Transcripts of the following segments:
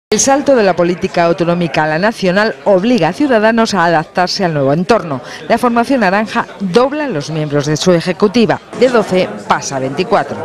El salto de la política autonómica a la nacional obliga a Ciudadanos a adaptarse al nuevo entorno. La formación naranja dobla los miembros de su ejecutiva, de 12 pasa a 24.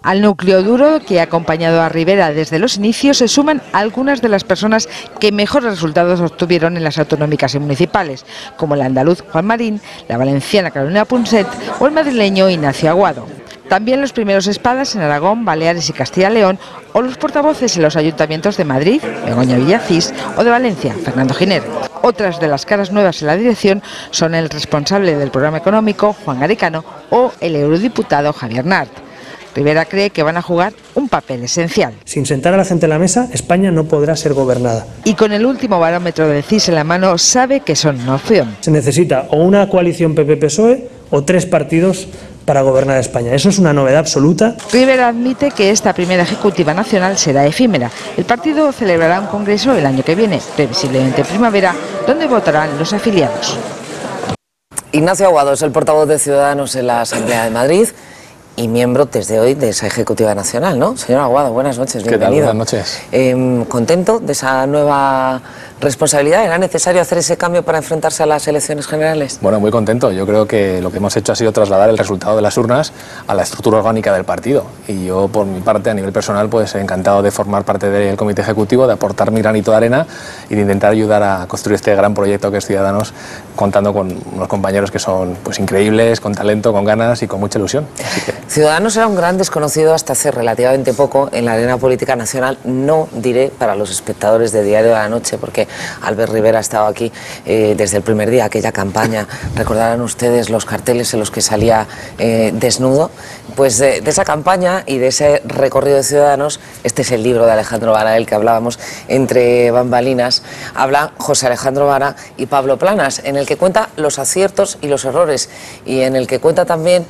Al núcleo duro que ha acompañado a Rivera desde los inicios se suman algunas de las personas que mejores resultados obtuvieron en las autonómicas y municipales, como el andaluz Juan Marín, la valenciana Carolina Punset o el madrileño Ignacio Aguado. También los primeros espadas en Aragón, Baleares y Castilla y León, o los portavoces en los ayuntamientos de Madrid, Begoña Villacís, o de Valencia, Fernando Giner. Otras de las caras nuevas en la dirección son el responsable del programa económico, Juan Garicano, o el eurodiputado Javier Nart. Rivera cree que van a jugar un papel esencial. Sin sentar a la gente en la mesa, España no podrá ser gobernada. Y con el último barómetro del CIS en la mano, sabe que son una opción. Se necesita o una coalición PP-PSOE o 3 partidos para gobernar España. Eso es una novedad absoluta. Rivera admite que esta primera ejecutiva nacional será efímera. El partido celebrará un congreso el año que viene, previsiblemente en primavera, donde votarán los afiliados. Ignacio Aguado es el portavoz de Ciudadanos en la Asamblea de Madrid y miembro desde hoy de esa ejecutiva nacional, ¿no? Señor Aguado, buenas noches, bienvenido. ¿Qué tal? Buenas noches. ¿Contento de esa nueva responsabilidad? ¿Era necesario hacer ese cambio para enfrentarse a las elecciones generales? Bueno, muy contento. Yo creo que lo que hemos hecho ha sido trasladar el resultado de las urnas a la estructura orgánica del partido. Y yo, por mi parte, a nivel personal, pues encantado de formar parte del comité ejecutivo, de aportar mi granito de arena y de intentar ayudar a construir este gran proyecto que es Ciudadanos, contando con unos compañeros que son pues increíbles, con talento, con ganas y con mucha ilusión. Así que... Ciudadanos era un gran desconocido hasta hace relativamente poco en la arena política nacional, no diré para los espectadores de Diario de la Noche, porque Albert Rivera ha estado aquí desde el primer día, aquella campaña, recordarán ustedes los carteles en los que salía desnudo, pues de esa campaña y de ese recorrido de Ciudadanos, este es el libro de Alejandro Vara del que hablábamos, Entre bambalinas, habla José Alejandro Vara y Pablo Planas, en el que cuenta los aciertos y los errores, y en el que cuenta también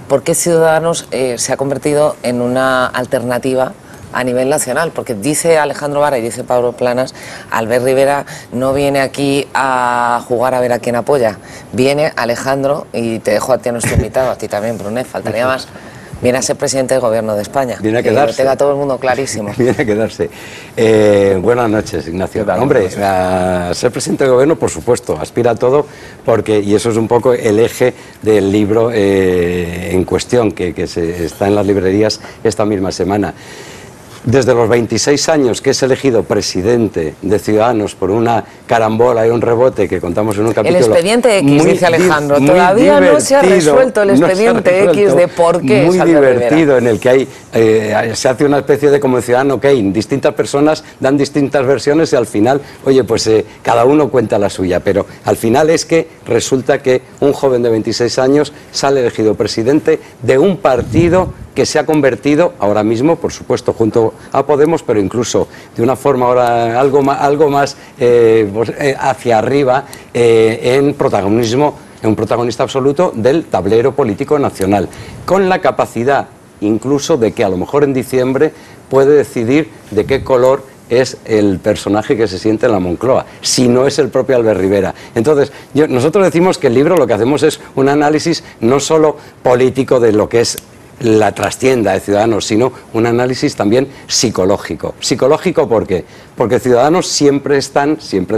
por qué Ciudadanos se ha convertido en una alternativa a nivel nacional, porque dice Alejandro Vara y dice Pablo Planas, Albert Rivera no viene aquí a jugar a ver a quién apoya, viene Alejandro, y te dejo a ti a nuestro invitado, a ti también, Brunet, faltaría más, viene a ser presidente del Gobierno de España. Viene a quedarse. Que lo tenga todo el mundo clarísimo. Viene a quedarse. Buenas noches, Ignacio. Hombre, a ser presidente del Gobierno, por supuesto, aspira a todo, porque, y eso es un poco el eje del libro en cuestión, que está en las librerías esta misma semana. Desde los 26 años que es elegido presidente de Ciudadanos por una carambola y un rebote que contamos en un capítulo... El expediente X, dice Alejandro, todavía no se ha resuelto el expediente X de por qué muy divertido, en el que hay se hace una especie de como Ciudadano Kane, distintas personas dan distintas versiones y al final, oye, pues cada uno cuenta la suya, pero al final es que resulta que un joven de 26 años sale elegido presidente de un partido que se ha convertido ahora mismo, por supuesto, junto a Podemos, pero incluso de una forma ahora algo más hacia arriba en protagonismo, en un protagonista absoluto del tablero político nacional, con la capacidad incluso de que a lo mejor en diciembre puede decidir de qué color es el personaje que se siente en la Moncloa, si no es el propio Albert Rivera. Entonces, nosotros decimos que el libro lo que hacemos es un análisis no solo político de lo que es la trastienda de Ciudadanos, sino un análisis también psicológico. ¿Psicológico por qué? Porque Ciudadanos siempre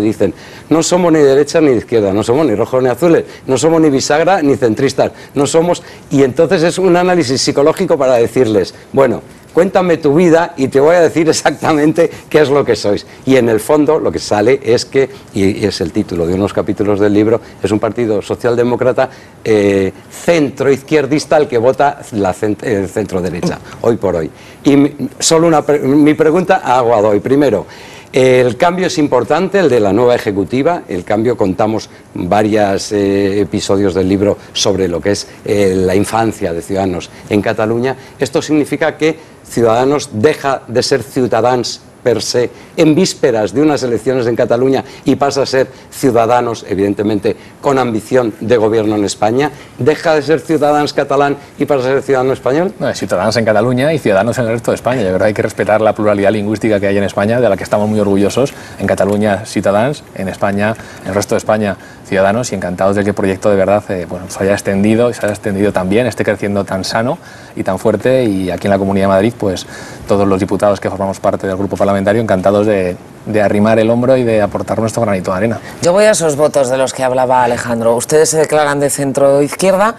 dicen, no somos ni de derecha ni de izquierda, no somos ni rojos ni azules, no somos ni bisagra ni centristas, no somos... Y entonces es un análisis psicológico para decirles, bueno, cuéntame tu vida y te voy a decir exactamente qué es lo que sois. Y en el fondo lo que sale es que, y es el título de unos capítulos del libro, es un partido socialdemócrata centro-izquierdista al que vota la centro-derecha, hoy por hoy. Y solo mi pregunta a Aguado. Primero, el cambio es importante, el de la nueva ejecutiva, el cambio, contamos varios episodios del libro sobre lo que es la infancia de Ciudadanos en Cataluña. Esto significa que Ciudadanos deja de ser Ciutadans per se en vísperas de unas elecciones en Cataluña y pasa a ser Ciudadanos, evidentemente con ambición de gobierno en España, deja de ser Ciudadans catalán y pasa a ser ciudadano español. No, Ciudadanos en Cataluña y Ciudadanos en el resto de España. Yo creo que hay que respetar la pluralidad lingüística que hay en España, de la que estamos muy orgullosos. En Cataluña, Ciutadans, en España, en el resto de España, Ciudadanos y encantados de que el proyecto de verdad bueno, se haya extendido y se haya extendido tan bien, esté creciendo tan sano y tan fuerte, y aquí en la Comunidad de Madrid pues todos los diputados que formamos parte del grupo parlamentario encantados de arrimar el hombro y de aportar nuestro granito de arena. Yo voy a esos votos de los que hablaba Alejandro. Ustedes se declaran de centro izquierda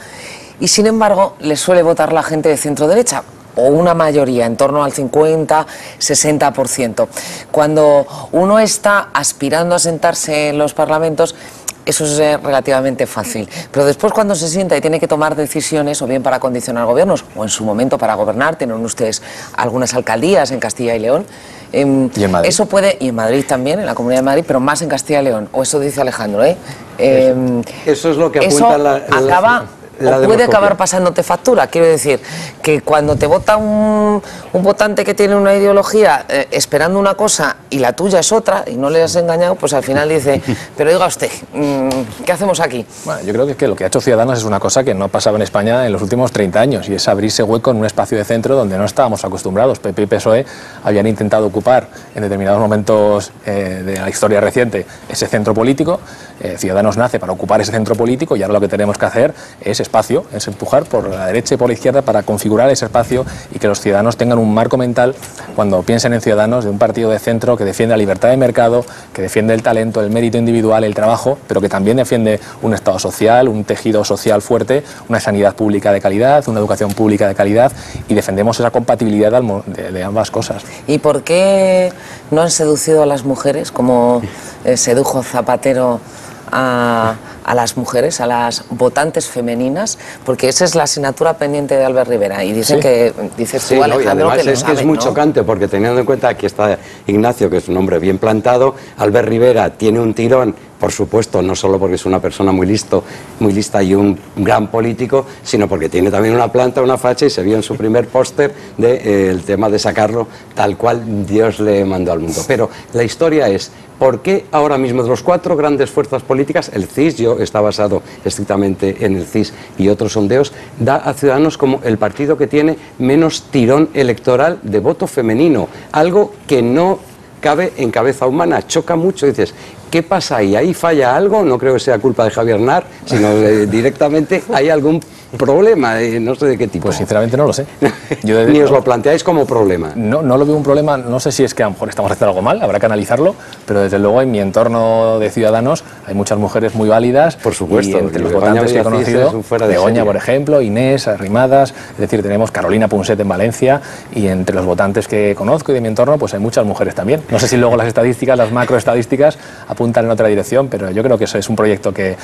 y sin embargo les suele votar la gente de centro derecha, o una mayoría, en torno al 50-60%. Cuando uno está aspirando a sentarse en los parlamentos, eso es relativamente fácil. Pero después, cuando se sienta y tiene que tomar decisiones, o bien para condicionar gobiernos, o en su momento para gobernar, tienen ustedes algunas alcaldías en Castilla y León, ¿Y en Madrid? Eso puede, y en Madrid también, en la Comunidad de Madrid, pero más en Castilla y León, o eso dice Alejandro, Eso es lo que apunta o puede acabar pasándote factura. Quiero decir, que cuando te vota un votante que tiene una ideología esperando una cosa y la tuya es otra, y no le has engañado, pues al final dice, pero diga usted, ¿qué hacemos aquí? Bueno, yo creo que lo que ha hecho Ciudadanos es una cosa que no pasaba en España en los últimos 30 años, y es abrirse hueco en un espacio de centro donde no estábamos acostumbrados. PP y PSOE habían intentado ocupar en determinados momentos de la historia reciente ese centro político. Ciudadanos nace para ocupar ese centro político, y ahora lo que tenemos que hacer es espacio, es empujar por la derecha y por la izquierda para configurar ese espacio, y que los ciudadanos tengan un marco mental cuando piensen en Ciudadanos de un partido de centro que defiende la libertad de mercado, que defiende el talento, el mérito individual, el trabajo, pero que también defiende un Estado social, un tejido social fuerte, una sanidad pública de calidad, una educación pública de calidad, y defendemos esa compatibilidad de ambas cosas. ¿Y por qué no han seducido a las mujeres como sedujo Zapatero a las mujeres, a las votantes femeninas? Porque esa es la asignatura pendiente de Albert Rivera, y dicen que, dices tú, Alejandro, además que lo es saben, que es muy ¿no? chocante, porque teniendo en cuenta que aquí está Ignacio, que es un hombre bien plantado, Albert Rivera tiene un tirón, por supuesto, no solo porque es una persona muy lista y un gran político, sino porque tiene también una planta, una facha, y se vio en su primer póster el tema de sacarlo tal cual Dios le mandó al mundo. Pero la historia es, ¿por qué ahora mismo de los 4 grandes fuerzas políticas, el CIS, está basado estrictamente en el CIS y otros sondeos, da a Ciudadanos como el partido que tiene menos tirón electoral de voto femenino? Algo que no cabe en cabeza humana, choca mucho. Dices, ¿qué pasa ahí? ¿Ahí falla algo? No creo que sea culpa de Javier Nar, sino directamente hay algún problema, no sé de qué tipo. Pues sinceramente no lo sé. Ni os lo planteáis como problema. No lo veo un problema, no sé si es que a lo mejor estamos haciendo algo mal, habrá que analizarlo, pero desde luego en mi entorno de Ciudadanos hay muchas mujeres muy válidas. Por supuesto. Y entre los votantes que he conocido, Begoña, por ejemplo, Inés, Arrimadas, es decir, tenemos Carolina Punset en Valencia, y entre los votantes que conozco y de mi entorno, pues hay muchas mujeres también. No sé si luego las estadísticas, las macroestadísticas, apuntan en otra dirección, pero yo creo que eso es un proyecto que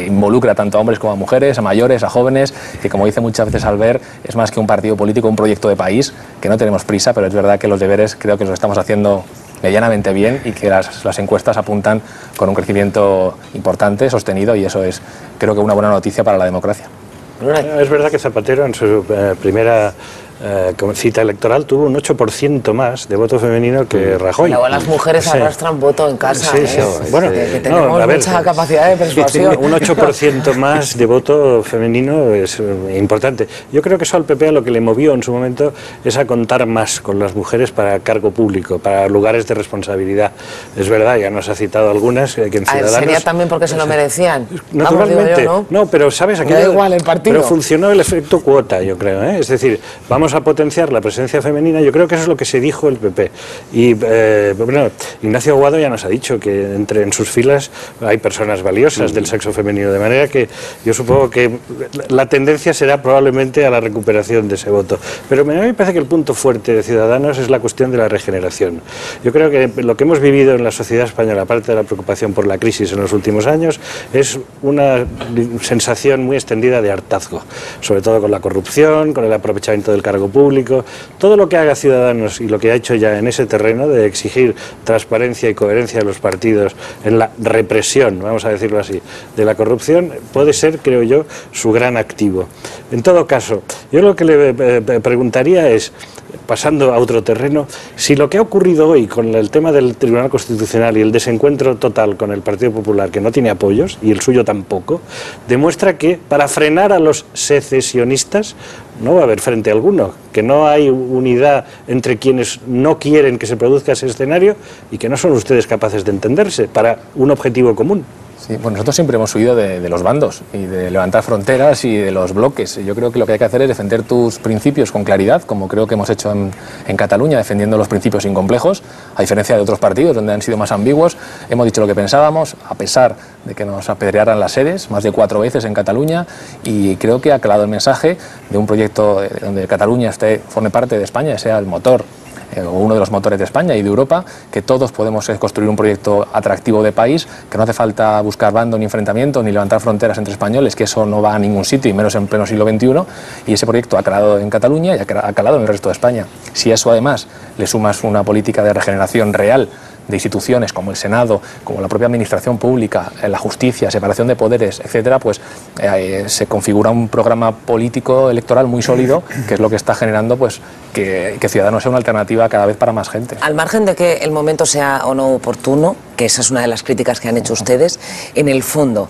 involucra tanto a hombres como a mujeres, a mayores, a jóvenes, que, como dice muchas veces Albert, es más que un partido político, un proyecto de país, que no tenemos prisa, pero es verdad que los deberes creo que los estamos haciendo medianamente bien, y que las encuestas apuntan con un crecimiento importante, sostenido, y eso es, creo que, una buena noticia para la democracia. Es verdad que Zapatero en su primera cita electoral tuvo un 8% más de voto femenino que Rajoy. Luego las mujeres arrastran voto en casa. Sí, sí. Bueno, que tenemos mucha capacidad de persuasión. Un 8% más de voto femenino es importante. Yo creo que eso al PP a lo que le movió en su momento es a contar más con las mujeres para cargo público, para lugares de responsabilidad. Es verdad, ya nos ha citado algunas que en Ciudadanos... ¿Sería también porque se lo merecían? Naturalmente. Vamos, no, pero sabes, aquí da igual el partido. Pero funcionó el efecto cuota, yo creo, ¿eh? Es decir, vamos a potenciar la presencia femenina. Yo creo que eso es lo que se dijo el PP. Y bueno, Ignacio Aguado ya nos ha dicho que en sus filas hay personas valiosas del sexo femenino, de manera que yo supongo que la tendencia será probablemente a la recuperación de ese voto. Pero a mí me parece que el punto fuerte de Ciudadanos es la cuestión de la regeneración. Yo creo que lo que hemos vivido en la sociedad española, aparte de la preocupación por la crisis en los últimos años, es una sensación muy extendida de hartazgo, sobre todo con la corrupción, con el aprovechamiento del cargo público. Todo lo que haga Ciudadanos y lo que ha hecho ya en ese terreno de exigir transparencia y coherencia de los partidos en la represión, vamos a decirlo así, de la corrupción, puede ser, creo yo, su gran activo. En todo caso, yo lo que le preguntaría es, pasando a otro terreno, si lo que ha ocurrido hoy con el tema del Tribunal Constitucional y el desencuentro total con el Partido Popular, que no tiene apoyos, y el suyo tampoco, demuestra que para frenar a los secesionistas no va a haber frente alguno, que no hay unidad entre quienes no quieren que se produzca ese escenario y que no son ustedes capaces de entenderse para un objetivo común. Sí, bueno, nosotros siempre hemos huido de los bandos y de levantar fronteras y de los bloques. Yo creo que lo que hay que hacer es defender tus principios con claridad, como creo que hemos hecho en Cataluña, defendiendo los principios incomplejos, a diferencia de otros partidos donde han sido más ambiguos. Hemos dicho lo que pensábamos, a pesar de que nos apedrearan las sedes más de 4 veces en Cataluña, y creo que ha calado el mensaje de un proyecto donde Cataluña forme parte de España, sea el motor o uno de los motores de España y de Europa, que todos podemos construir un proyecto atractivo de país, que no hace falta buscar bando ni enfrentamiento ni levantar fronteras entre españoles, que eso no va a ningún sitio y menos en pleno siglo XXI, y ese proyecto ha calado en Cataluña y ha calado en el resto de España. Si a eso además le sumas una política de regeneración real de instituciones como el Senado, como la propia administración pública, la justicia, separación de poderes, etcétera, pues se configura un programa político electoral muy sólido, que es lo que está generando pues que Ciudadanos sea una alternativa cada vez para más gente. Al margen de que el momento sea o no oportuno, que esa es una de las críticas que han hecho ustedes, en el fondo,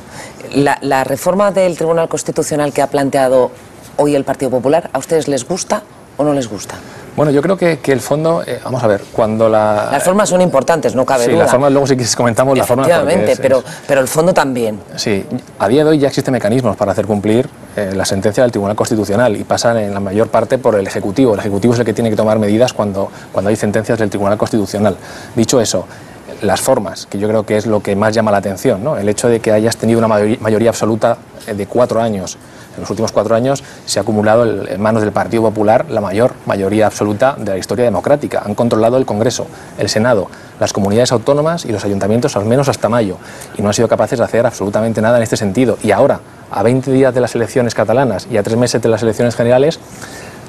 la reforma del Tribunal Constitucional que ha planteado hoy el Partido Popular, ¿a ustedes les gusta o no les gusta? Bueno, yo creo que el fondo, vamos a ver, cuando las formas son importantes, no cabe duda. Sí, las formas, luego si quieres comentamos las formas. Efectivamente, pero el fondo también. Sí, a día de hoy ya existen mecanismos para hacer cumplir la sentencia del Tribunal Constitucional y pasan en la mayor parte por el Ejecutivo. El Ejecutivo es el que tiene que tomar medidas cuando hay sentencias del Tribunal Constitucional. Dicho eso, las formas, que yo creo que es lo que más llama la atención, ¿no? El hecho de que hayas tenido una mayoría absoluta de 4 años. En los últimos 4 años se ha acumulado en manos del Partido Popular la mayoría absoluta de la historia democrática. Han controlado el Congreso, el Senado, las comunidades autónomas y los ayuntamientos al menos hasta mayo, y no han sido capaces de hacer absolutamente nada en este sentido. Y ahora, a 20 días de las elecciones catalanas y a 3 meses de las elecciones generales,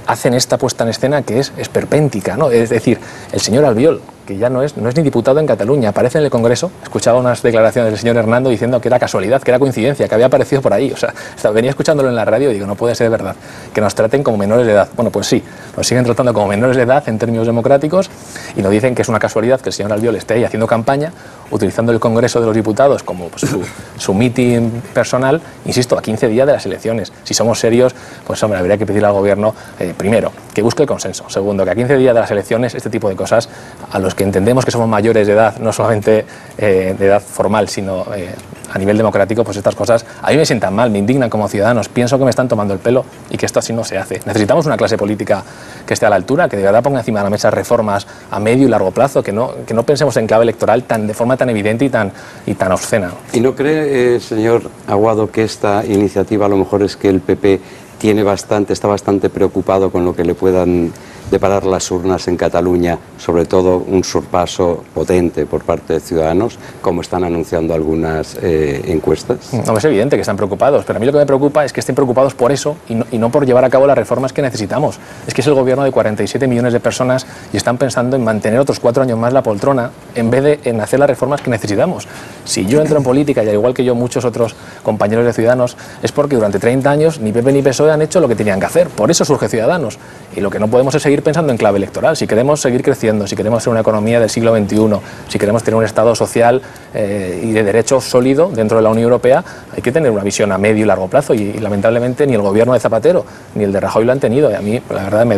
hacen esta puesta en escena que es esperpéntica, ¿no? Es decir, el señor Albiol, que ya no es ni diputado en Cataluña, aparece en el Congreso. Escuchaba unas declaraciones del señor Hernando diciendo que era casualidad, que era coincidencia, que había aparecido por ahí. O sea, venía escuchándolo en la radio y digo, no puede ser verdad, que nos traten como menores de edad. Bueno, pues sí, nos siguen tratando como menores de edad en términos democráticos y nos dicen que es una casualidad que el señor Albiol esté ahí haciendo campaña, utilizando el Congreso de los Diputados como pues, su meeting personal, insisto, a 15 días de las elecciones. Si somos serios, pues hombre, habría que pedirle al Gobierno, primero, que busque el consenso. Segundo, que a 15 días de las elecciones este tipo de cosas, a los que entendemos que somos mayores de edad, no solamente de edad formal, sino a nivel democrático, pues estas cosas a mí me sientan mal, me indignan como ciudadanos, pienso que me están tomando el pelo y que esto así no se hace. Necesitamos una clase política que esté a la altura, que de verdad ponga encima de la mesa reformas a medio y largo plazo, que no pensemos en clave electoral de forma tan evidente y tan obscena. ¿Y no cree, señor Aguado, que esta iniciativa a lo mejor es que el PP está bastante preocupado con lo que le puedan deparar las urnas en Cataluña, sobre todo un sorpaso potente por parte de Ciudadanos, como están anunciando algunas encuestas? No, es evidente que están preocupados, pero a mí lo que me preocupa es que estén preocupados por eso y no por llevar a cabo las reformas que necesitamos. Es que es el gobierno de 47 millones de personas y están pensando en mantener otros 4 años más la poltrona en vez de en hacer las reformas que necesitamos. Si yo entro en política, y al igual que yo muchos otros compañeros de Ciudadanos, es porque durante 30 años ni PP ni PSOE han hecho lo que tenían que hacer. Por eso surge Ciudadanos. Y lo que no podemos es seguir pensando en clave electoral. Si queremos seguir creciendo, si queremos ser una economía del siglo XXI, si queremos tener un Estado social y de derecho sólido dentro de la Unión Europea, hay que tener una visión a medio y largo plazo. Y lamentablemente ni el gobierno de Zapatero ni el de Rajoy lo han tenido. Y a mí, la verdad, me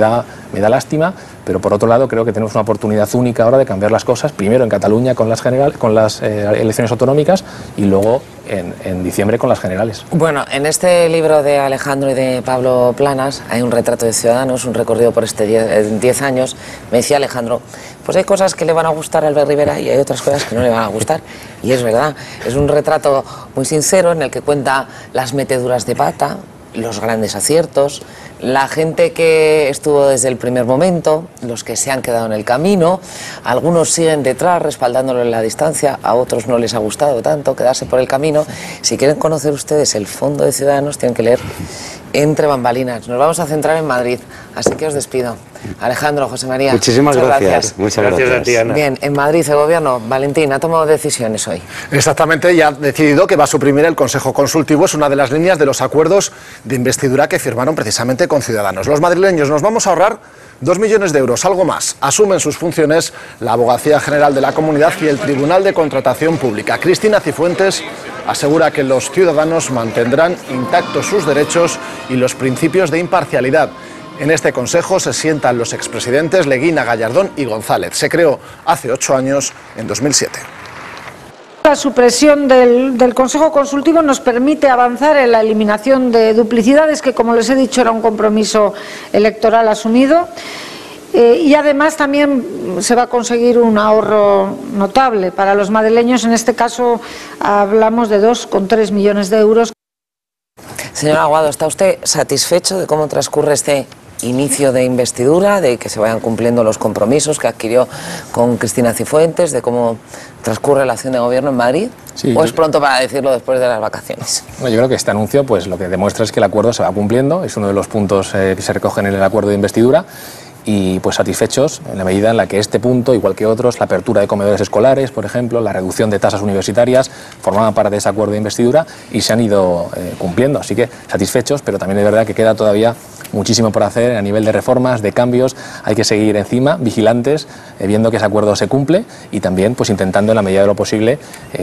da lástima, pero por otro lado creo que tenemos una oportunidad única ahora de cambiar las cosas, primero en Cataluña con las elecciones autonómicas y luego en diciembre con las generales. Bueno, en este libro de Alejandro y de Pablo Planas hay un retrato de Ciudadanos, un recorrido por 10 años. Me decía Alejandro, pues hay cosas que le van a gustar a Albert Rivera y hay otras cosas que no le van a gustar. Y es verdad, es un retrato muy sincero en el que cuenta las meteduras de pata, los grandes aciertos, la gente que estuvo desde el primer momento, los que se han quedado en el camino, algunos siguen detrás respaldándolo en la distancia, a otros no les ha gustado tanto quedarse por el camino. Si quieren conocer ustedes el fondo de Ciudadanos, tienen que leer Entre Bambalinas. Nos vamos a centrar en Madrid, así que os despido. Alejandro, José María, muchísimas gracias. Muchas gracias a ti, Ana. Bien, en Madrid el gobierno, Valentín, ha tomado decisiones hoy. Exactamente, y ha decidido que va a suprimir el Consejo Consultivo. Es una de las líneas de los acuerdos de investidura que firmaron precisamente con Ciudadanos. Los madrileños nos vamos a ahorrar 2 millones de euros, algo más. Asumen sus funciones la Abogacía General de la Comunidad y el Tribunal de Contratación Pública. Cristina Cifuentes asegura que los ciudadanos mantendrán intactos sus derechos y los principios de imparcialidad. En este consejo se sientan los expresidentes Leguina, Gallardón y González. Se creó hace 8 años, en 2007. la supresión del Consejo Consultivo nos permite avanzar en la eliminación de duplicidades, que, como les he dicho, era un compromiso electoral asumido. Y además también se va a conseguir un ahorro notable para los madrileños. En este caso hablamos de 2,3 millones de euros. Señor Aguado, ¿está usted satisfecho de cómo transcurre este inicio de investidura, de que se vayan cumpliendo los compromisos que adquirió con Cristina Cifuentes, de cómo transcurre la acción de gobierno en Madrid? Sí, ¿o es pronto para decirlo después de las vacaciones? Bueno, yo creo que este anuncio pues lo que demuestra es que el acuerdo se va cumpliendo, es uno de los puntos que se recogen en el acuerdo de investidura. Y pues satisfechos en la medida en la que este punto, igual que otros, la apertura de comedores escolares, por ejemplo, la reducción de tasas universitarias, formaban parte de ese acuerdo de investidura y se han ido cumpliendo. Así que satisfechos, pero también es verdad que queda todavía muchísimo por hacer a nivel de reformas, de cambios. Hay que seguir encima, vigilantes, viendo que ese acuerdo se cumple y también pues intentando en la medida de lo posible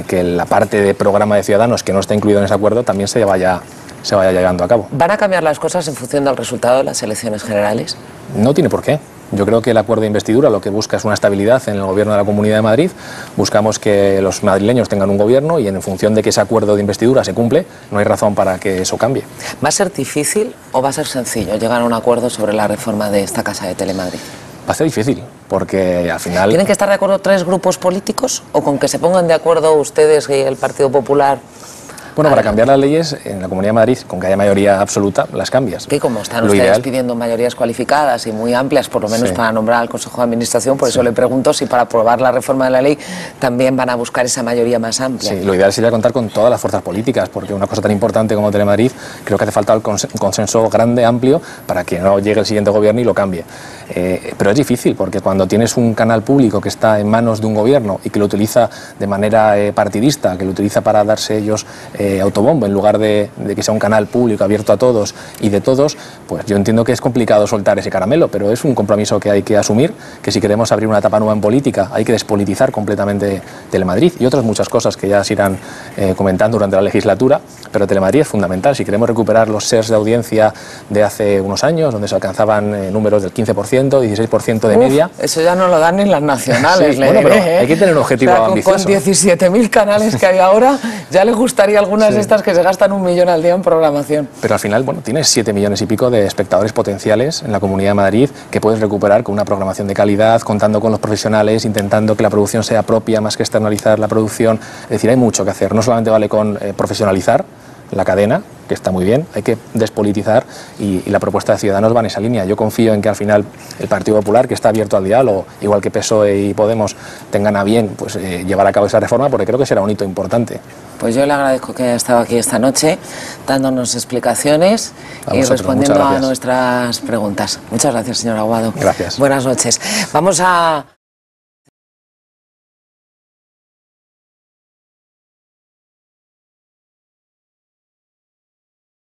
que la parte de programa de Ciudadanos que no está incluido en ese acuerdo también se vaya llevando a cabo. ¿Van a cambiar las cosas en función del resultado de las elecciones generales? No tiene por qué. Yo creo que el acuerdo de investidura lo que busca es una estabilidad en el gobierno de la Comunidad de Madrid. Buscamos que los madrileños tengan un gobierno y en función de que ese acuerdo de investidura se cumple, no hay razón para que eso cambie. ¿Va a ser difícil o va a ser sencillo llegar a un acuerdo sobre la reforma de esta Casa de Telemadrid? Va a ser difícil, porque al final... ¿Tienen que estar de acuerdo 3 grupos políticos o con que se pongan de acuerdo ustedes y el Partido Popular? Bueno, para cambiar las leyes en la Comunidad de Madrid, con que haya mayoría absoluta, las cambias. Que como están ustedes pidiendo mayorías cualificadas y muy amplias, por lo menos para nombrar al Consejo de Administración, por eso le pregunto si para aprobar la reforma de la ley también van a buscar esa mayoría más amplia. Sí, lo ideal sería contar con todas las fuerzas políticas, porque una cosa tan importante como Telemadrid, creo que hace falta un consenso grande, amplio, para que no llegue el siguiente gobierno y lo cambie. Pero es difícil, porque cuando tienes un canal público que está en manos de un gobierno y que lo utiliza de manera partidista, que lo utiliza para darse ellos autobombo, en lugar de que sea un canal público abierto a todos y de todos, pues yo entiendo que es complicado soltar ese caramelo, pero es un compromiso que hay que asumir, que si queremos abrir una etapa nueva en política hay que despolitizar completamente Telemadrid y otras muchas cosas que ya se irán comentando durante la legislatura, pero Telemadrid es fundamental. Si queremos recuperar los shares de audiencia de hace unos años, donde se alcanzaban números del 15%, 16% de media. Eso ya no lo dan ni las nacionales. Sí, bueno, pero hay que tener un objetivo ambicioso. Con 17.000 canales que hay ahora, ya le gustaría algunas de estas que se gastan 1 millón al día en programación. Pero al final, bueno, tienes 7 millones y pico de espectadores potenciales en la Comunidad de Madrid que puedes recuperar con una programación de calidad, contando con los profesionales, intentando que la producción sea propia más que externalizar la producción. Es decir, hay mucho que hacer. No solamente vale con profesionalizar la cadena, que está muy bien, hay que despolitizar y la propuesta de Ciudadanos va en esa línea. Yo confío en que al final el Partido Popular, que está abierto al diálogo, igual que PSOE y Podemos, tengan a bien pues, llevar a cabo esa reforma, porque creo que será un hito importante. Pues yo le agradezco que haya estado aquí esta noche dándonos explicaciones y respondiendo a nuestras preguntas. Muchas gracias, señor Aguado. Gracias. Buenas noches. Vamos a...